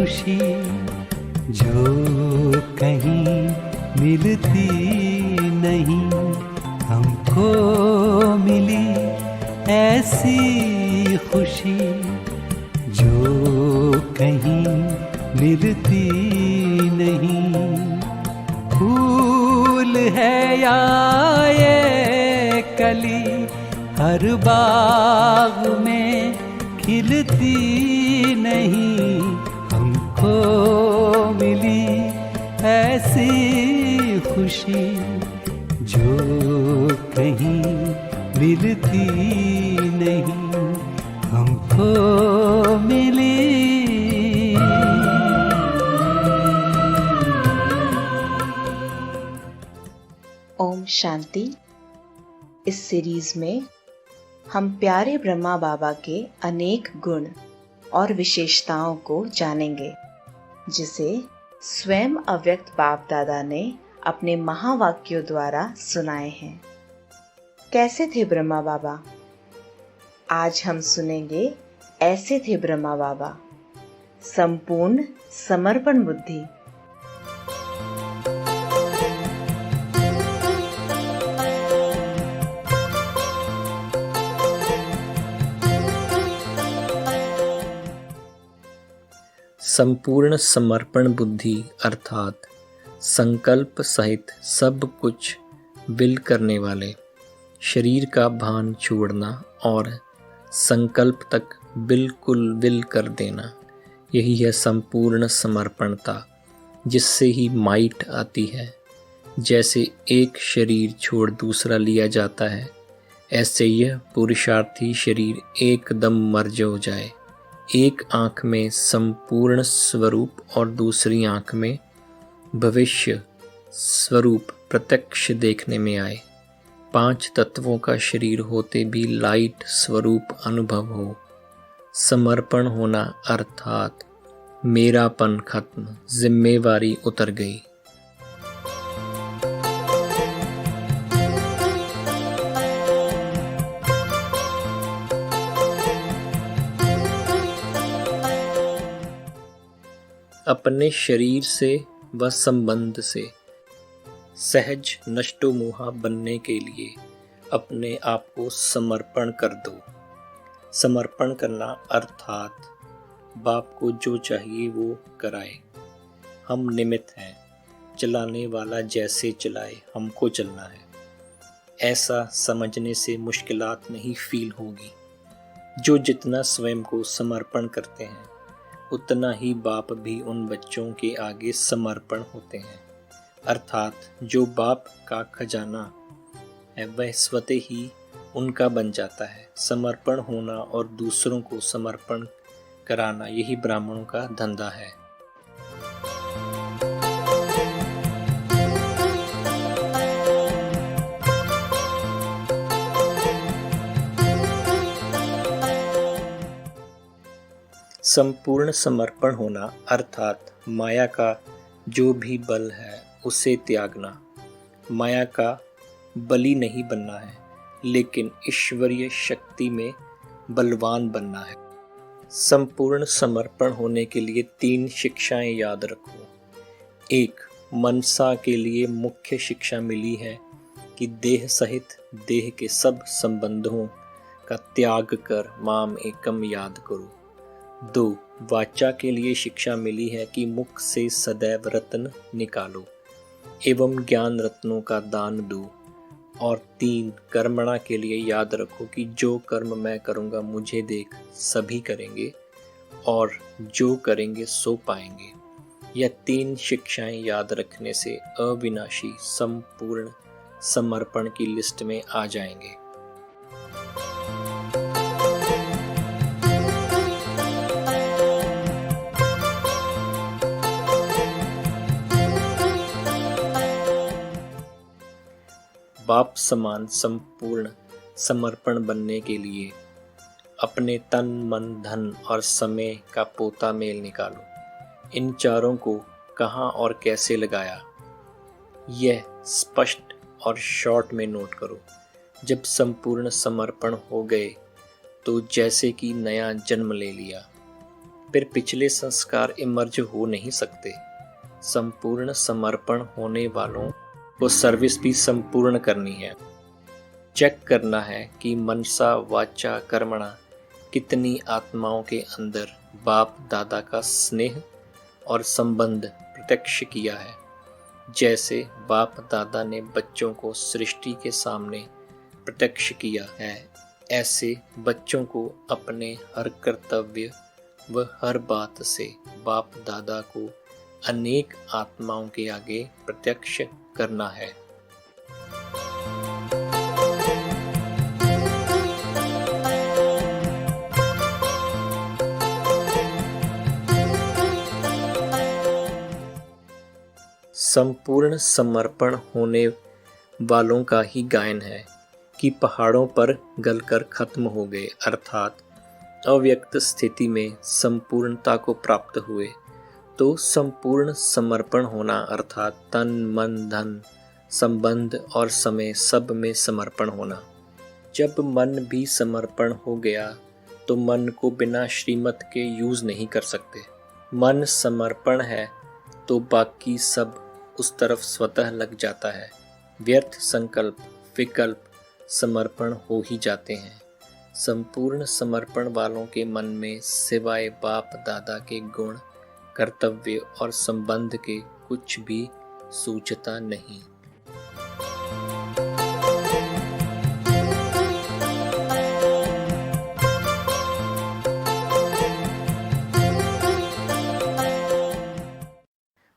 खुशी जो कहीं मिलती नहीं, हमको मिली ऐसी खुशी जो कहीं मिलती नहीं। फूल है या ये कली हर बाग में खिलती नहीं, हमको मिली ऐसी खुशी जो कहीं मिलती नहीं, हमको मिली। ओम शांति। इस सीरीज में हम प्यारे ब्रह्मा बाबा के अनेक गुण और विशेषताओं को जानेंगे, जिसे स्वयं अव्यक्त बाप दादा ने अपने महावाक्यों द्वारा सुनाए हैं। कैसे थे ब्रह्मा बाबा? आज हम सुनेंगे ऐसे थे ब्रह्मा बाबा। संपूर्ण समर्पण बुद्धि। संपूर्ण समर्पण बुद्धि अर्थात संकल्प सहित सब कुछ विल करने वाले, शरीर का भान छोड़ना और संकल्प तक बिल्कुल विल कर देना, यही है संपूर्ण समर्पणता, जिससे ही माइट आती है। जैसे एक शरीर छोड़ दूसरा लिया जाता है, ऐसे यह पुरुषार्थी शरीर एकदम मर्ज हो जाए। एक आँख में संपूर्ण स्वरूप और दूसरी आँख में भविष्य स्वरूप प्रत्यक्ष देखने में आए। 5 तत्वों का शरीर होते भी लाइट स्वरूप अनुभव हो। समर्पण होना अर्थात मेरापन खत्म, जिम्मेवारी उतर गई। अपने शरीर से व संबंध से सहज नष्टोमोहा बनने के लिए अपने आप को समर्पण कर दो। समर्पण करना अर्थात बाप को जो चाहिए वो कराए। हम निमित्त हैं, चलाने वाला जैसे चलाए हमको चलना है। ऐसा समझने से मुश्किलात नहीं फील होगी। जो जितना स्वयं को समर्पण करते हैं, उतना ही बाप भी उन बच्चों के आगे समर्पण होते हैं। अर्थात जो बाप का खजाना है वह स्वतः ही उनका बन जाता है। समर्पण होना और दूसरों को समर्पण कराना, यही ब्राह्मणों का धंधा है। संपूर्ण समर्पण होना अर्थात माया का जो भी बल है उसे त्यागना। माया का बली नहीं बनना है, लेकिन ईश्वरीय शक्ति में बलवान बनना है। संपूर्ण समर्पण होने के लिए 3 शिक्षाएं याद रखो। 1. मनसा के लिए मुख्य शिक्षा मिली है कि देह सहित देह के सब संबंधों का त्याग कर माम एकम याद करो। 2. वाचा के लिए शिक्षा मिली है कि मुख से सदैव रत्न निकालो एवं ज्ञान रत्नों का दान दो। और 3. कर्मणा के लिए याद रखो कि जो कर्म मैं करूँगा मुझे देख सभी करेंगे और जो करेंगे सो पाएंगे। यह 3 शिक्षाएं याद रखने से अविनाशी संपूर्ण समर्पण की लिस्ट में आ जाएंगे। बाप समान संपूर्ण समर्पण बनने के लिए अपने तन मन धन और समय का पोता मेल निकालो। इन चारों को कहाँ और कैसे लगाया, यह स्पष्ट और शॉर्ट में नोट करो। जब संपूर्ण समर्पण हो गए तो जैसे कि नया जन्म ले लिया। फिर पिछले संस्कार इमर्ज हो नहीं सकते। संपूर्ण समर्पण होने वालों को सर्विस भी संपूर्ण करनी है। चेक करना है कि मनसा वाचा कर्मणा कितनी आत्माओं के अंदर बाप दादा का स्नेह और संबंध प्रत्यक्ष किया है। जैसे बाप दादा ने बच्चों को सृष्टि के सामने प्रत्यक्ष किया है, ऐसे बच्चों को अपने हर कर्तव्य व हर बात से बाप दादा को अनेक आत्माओं के आगे प्रत्यक्ष करना है। संपूर्ण समर्पण होने वालों का ही गायन है कि पहाड़ों पर गलकर खत्म हो गए, अर्थात अव्यक्त स्थिति में संपूर्णता को प्राप्त हुए। तो संपूर्ण समर्पण होना अर्थात तन मन धन संबंध और समय सब में समर्पण होना। जब मन भी समर्पण हो गया तो मन को बिना श्रीमत के यूज नहीं कर सकते। मन समर्पण है तो बाकी सब उस तरफ स्वतः लग जाता है। व्यर्थ संकल्प विकल्प समर्पण हो ही जाते हैं। संपूर्ण समर्पण वालों के मन में सिवाय बाप दादा के गुण कर्तव्य और संबंध के कुछ भी सूझता नहीं।